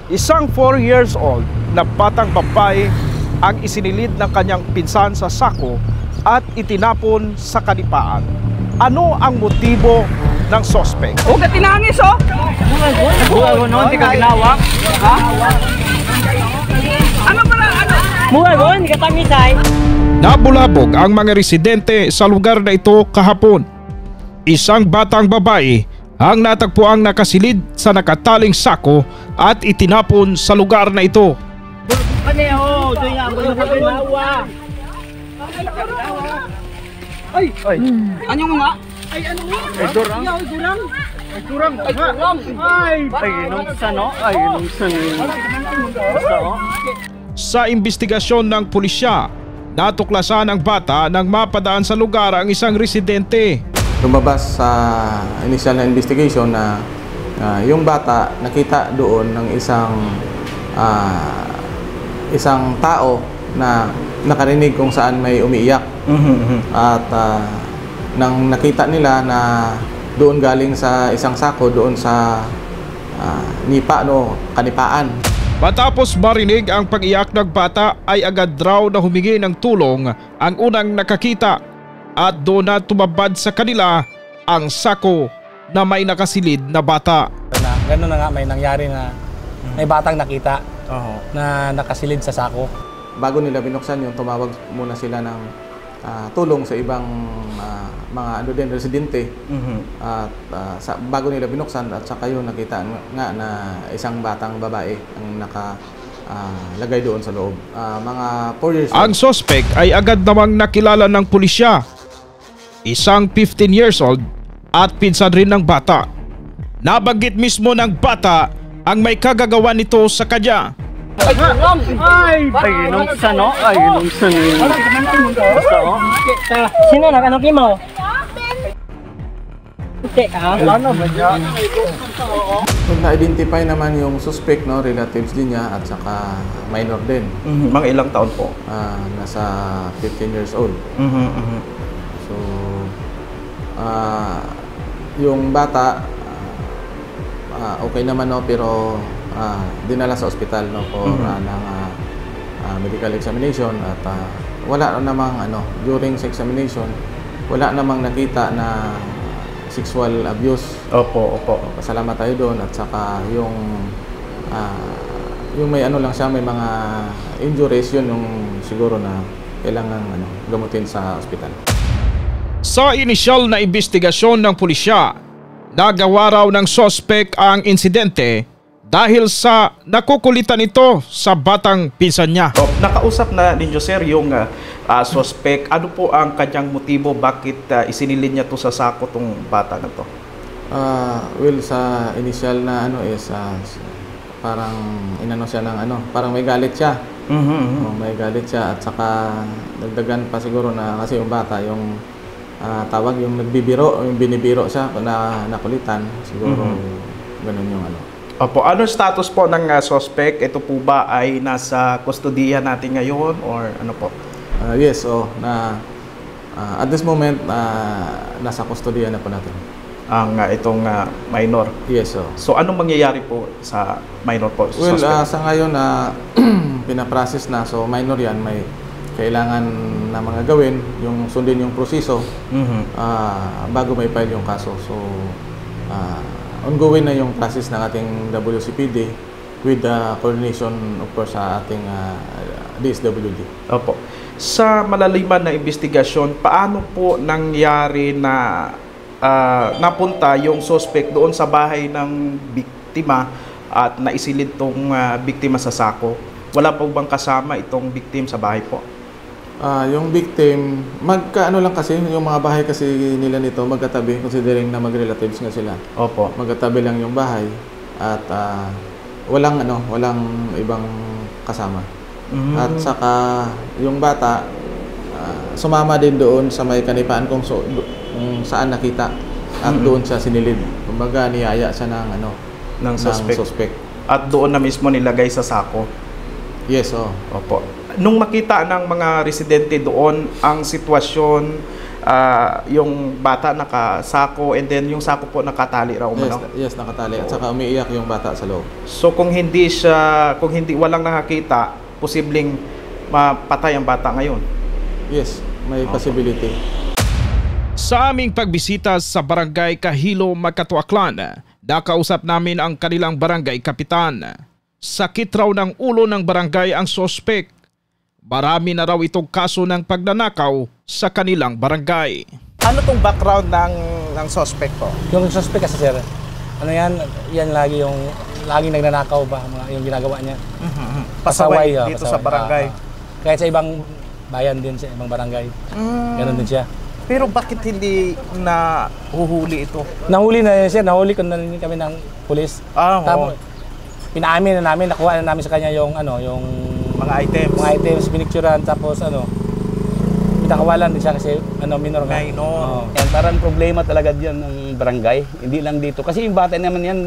Isang 4 years old na batang babae ang isinilid ng kanyang pinsan sa sako at itinapon sa kanipaan. Ano ang motibo ng sospek? Huwag ka tinangis, oh! Buhay mo noon, hindi ka ginawa. Ha? Ano pala, ano? Buhay mo, hindi ka tangisay. Nabulabog ang mga residente sa lugar na ito kahapon. Isang batang babae ang natagpuang nakasilid sa nakataling sako at itinapon sa lugar na ito. Paneho, doon nga, buhay mo ginawa. Ay! Ano nga? Ay, ano nga? Ay, durang. Ay, durang. Ay, durang. Ay, durang. Ay, nung sano? Ay, nung sano. Basta, oh. Sa investigasyon ng pulisya, natuklasan ang bata nang mapadaan sa lugar ang isang residente. Lumabas sa initial na investigation na yung bata nakita doon ng isang tao na nakarinig kung saan may umiiyak. At nang nakita nila na doon galing sa isang sako doon sa kanipaan. Matapos marinig ang pag-iyak ng bata ay agad raw na humingi ng tulong ang unang nakakita at doon na tumabad sa kanila ang sako na may nakasilid na bata. Ganun na nga, may nangyari na may batang nakita na nakasilid sa sako. Bago nila binuksan yung tumawag muna sila ng tulong sa ibang mga residente. At bago nila binuksan at saka yun nakita nga na isang batang babae ang nakalagay doon sa loob. Mga 4 years old. Ang sospek ay agad namang nakilala ng pulisya. Isang 15 years old at pinsan rin ng bata. Nabanggit mismo ng bata ang may kagagawa nito sa kanya. Ay, durang. Ay, nung sano? Ay, nung sano. Basta, oh. Sino nag-ano mo? Okay, ano ba yan? Na-identify naman yung suspect, no, relatives din niya at saka minor din. Mga ilang taon po? Nasa 15 years old. So, yung bata, okay naman, no, pero dinala sa ospital, no, for ng medical examination at wala namang during sa examination wala namang nakita na sexual abuse. Opo. Pasalamat tayo doon at saka yung may lang siya, may mga injuries, yun yung siguro na kailangan gamutin sa ospital. Sa inisyal na investigasyon ng pulisya, nagawa raw ng sospek ang insidente dahil sa nakukulitan ito sa batang pinsan niya. Nakausap na ninyo, sir, yung suspect. Ano po ang kanyang motibo? Bakit isinilid niya to sa sako tong bata na to? Well, sa initial na parang inano siya ng parang may galit siya. May galit siya at saka dagdagan pa siguro na kasi yung bata yung tawag yung nagbibiro, yung binibiro siya na nakulitan. Siguro ganun yung Opo, ano status po ng suspect? Ito po ba ay nasa kustodiya natin ngayon or ano po? Yes, at this moment nasa kustodiya na po natin. Ang itong minor. Yes, So anong mangyayari po sa minor po? Well, sa ngayon pinaprocess na, so minor yan, may kailangan na mga gawin, yung sundin yung proseso bago may file yung kaso. So ongoing na yung process ng ating WCPD with the coordination of course sa ating DSWD. Opo. Sa malaliman na investigasyon, paano po nangyari na napunta yung suspect doon sa bahay ng biktima at naisilid tong biktima sa sako? Wala po bang kasama itong victim sa bahay po? Yung victim, magkaano lang kasi, yung mga bahay kasi nila nito magkatabi, considering na mag-relatives nga sila. Opo. Magkatabi lang yung bahay at walang ibang kasama. At saka yung bata sumama din doon sa may kanipaan kung saan nakita at doon siya sinilid. Kumbaga niyaya siya ng suspect. At doon na mismo nilagay sa sako. Yes, Opo. Nung makita ng mga residente doon ang sitwasyon yung bata nakasako and then yung sako po nakatali raw umano. Yes, nakatali. At saka umiiyak yung bata sa loob. So kung walang nakakita, posibleng mapatay ang bata ngayon. Yes, may possibility. Sa aming pagbisita sa Barangay Kahilo, Makatuaklan, nakausap namin ang kanilang barangay kapitan. Sakit raw ng ulo ng barangay ang sospek. Marami na raw itong kaso ng pagnanakaw sa kanilang barangay. Ano tong background ng suspect po? Yung suspect kasi sir, ano yan lagi laging nagnanakaw ba yung ginagawa niya. Pasaway dito pasaway. sa barangay. Kahit sa ibang bayan din, sa ibang barangay. Ganon din siya. Pero bakit hindi na huhuli ito? Nahuli na siya, nahuli ko na rin kami ng pulis. Tapos, pinaamin na namin, nakuha na namin sa kanya yung mga items, pinicturean, tapos pinakawalan din siya kasi minor nga. Yan, parang problema talaga diyan ng barangay, hindi lang dito. Kasi yung bata naman yan,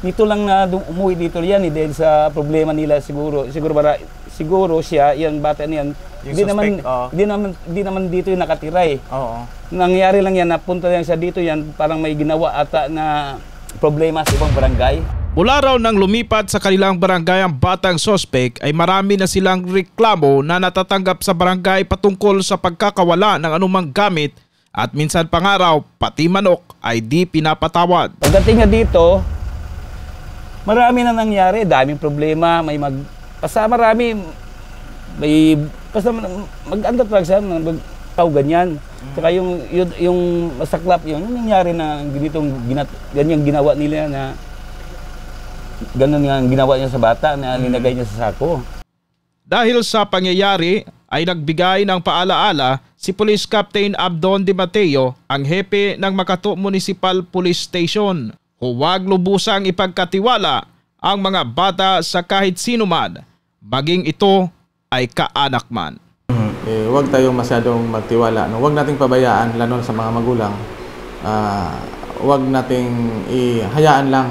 nito lang na umuwi dito yan, dahil sa problema nila siguro siya, yung bata niyan, hindi naman dito yung nakatira eh. Nangyari lang yan, napunta lang siya dito yan, parang may ginawa ata na problema sa ibang barangay. Mula raw nang lumipat sa kanilang barangay ang batang sospek ay marami na silang reklamo na natatanggap sa barangay patungkol sa pagkakawala ng anumang gamit at minsan pa nga raw pati manok ay di pinapatawad. Pagdating nga dito, marami na nangyari, daming problema, basta mag-anda talaga siya, magtaw ganyan. Saka yung masaklap yung nangyari na ganyang ginawa nila na ganun nga ginawa niya sa bata na linagay niya sa sako. Dahil sa pangyayari ay nagbigay ng paalaala si Police Captain Abdon De Mateo, ang hepe ng Makato Municipal Police Station. Huwag lubusang ipagkatiwala ang mga bata sa kahit sino man, maging ito ay kaanak man. Huwag tayong masyadong magtiwala. Huwag nating pabayaan, lalo sa mga magulang. Huwag nating ihayaan lang.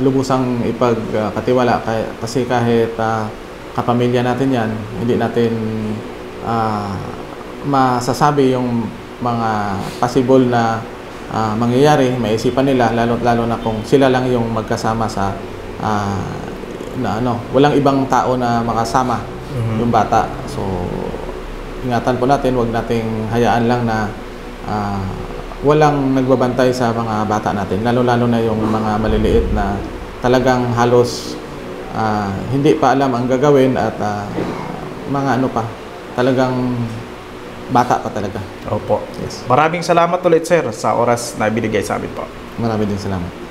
Lubusang ipagkatiwala kasi kahit kapamilya natin yan, hindi natin masasabi yung mga possible na mangyayari, maisipan nila, lalo na kung sila lang yung magkasama sa walang ibang tao na makasama yung bata. So ingatan po natin, huwag nating hayaan lang na walang nagbabantay sa mga bata natin, lalo na yung mga maliliit na talagang halos hindi pa alam ang gagawin at mga talagang bata pa talaga. Opo. Yes. Maraming salamat ulit sir sa oras na binigay sa amin po. Maraming din salamat.